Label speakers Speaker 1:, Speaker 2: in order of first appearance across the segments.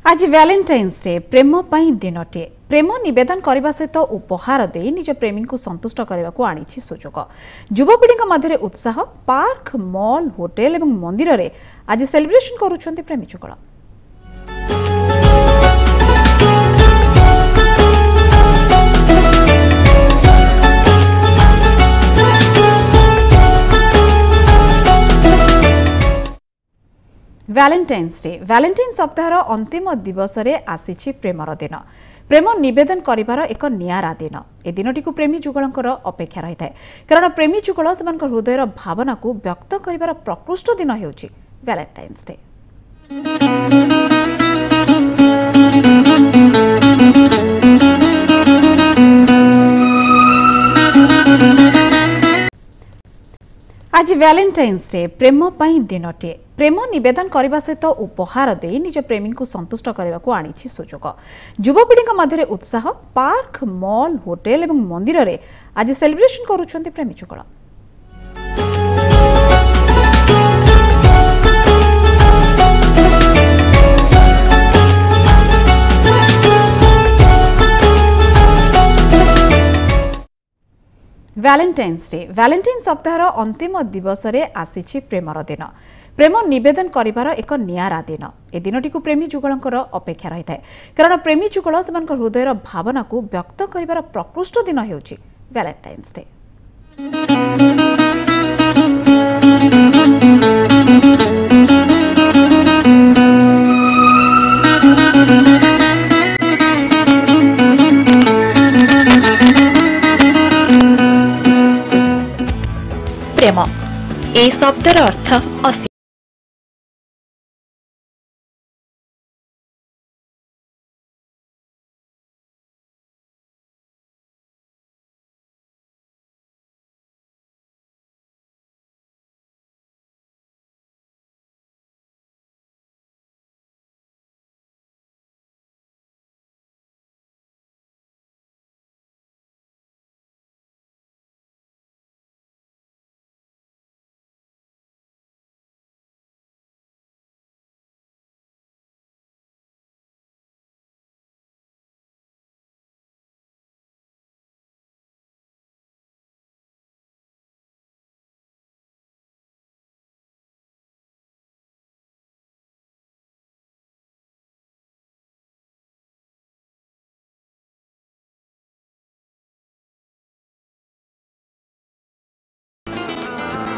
Speaker 1: आज Valentine's day प्रेम दिनटे प्रेम नवेदन करने सहित उपहार दे निज प्रेमी को संतुष्ट करने को आनी सुजोग युवपीढ़ी मध्य उत्साह पार्क मॉल होटेल और मंदिर में आज सेलिब्रेशन करुछंती प्रेमी जुगल। वैलेंटाइन्स डे वैलेंटाइन सप्ताहर अंतिम दिवस रे आसीछि प्रेमर दिन। प्रेम निवेदन करिवार एक नियारा दिन। ए दिनटी को प्रेमी जुगलंकर अपेक्षा रही है कारण प्रेमी जुगल सेमानक हृदयर भावना को व्यक्त करिवार प्रकृष्ट दिन हेउछि वैलेंटाइन्स डे। आज वैलेंटाइन्स डे प्रेम दिनटे प्रेम नवेदन करने सहित उपहार दे निज प्रेमी को संतुष्ट करने को आनी सुजोग युवपीढ़ी मध्य उत्साह पार्क मॉल होटेल और मंदिर में आज सेलिब्रेशन करुछंती प्रेमी जुगल। वैलेंटाइन सप्ताहर अंतिम दिवस रे आसीछि प्रेमर दिन। प्रेम निवेदन करिवार एक नियारा दिन। ए दिनटी को प्रेमी जुगलंकर अपेक्षा रही है कारण प्रेमी जुगल सेमानक हृदयर भावना को व्यक्त करिवार प्रकृष्ट दिन हेउछि वैलेंटाइन्स डे।
Speaker 2: प्रेम ए शब्दर अर्थ असी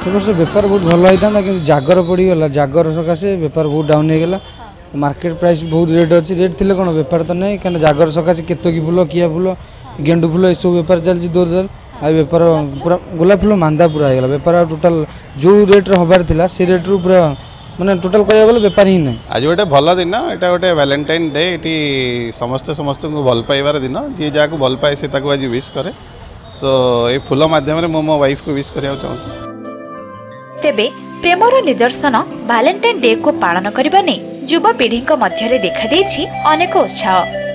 Speaker 3: वर्ष बेपार बहुत भल होता कि जागर पड़गला जागर सकाशे बेपार बहुत डाउन हो गला मार्केट प्राइस बहुत रेट अच्छी रेट थी कौन बेपार तो नहीं कहीं जागर सकाशे केतकी फुल किया फुल गेंडु फुल सब बेपार चलती जोर जोर आ बेपार पूरा गोलाप फुल मांदा पूरा होगा बेपार टोटाल जो रेट हबार था से रेट रू पूरा माने टोटाल कह गले बेपार ही नहीं।
Speaker 4: आज गोटे भल दिन एटा गोटे वैलेंटाइन डे ये समस्ते समस्त को भल पाइबार दिन जी जहाँ को भल पाए से आज विश करे सो ये फुल मध्यम मो मो वाइफ को विश करने चाहूँ।
Speaker 2: तेबे प्रेमर निदर्शन वैलेंटाइन डे को पालन करने युवपीढ़ी मध्य देखा अनेक उत्साह।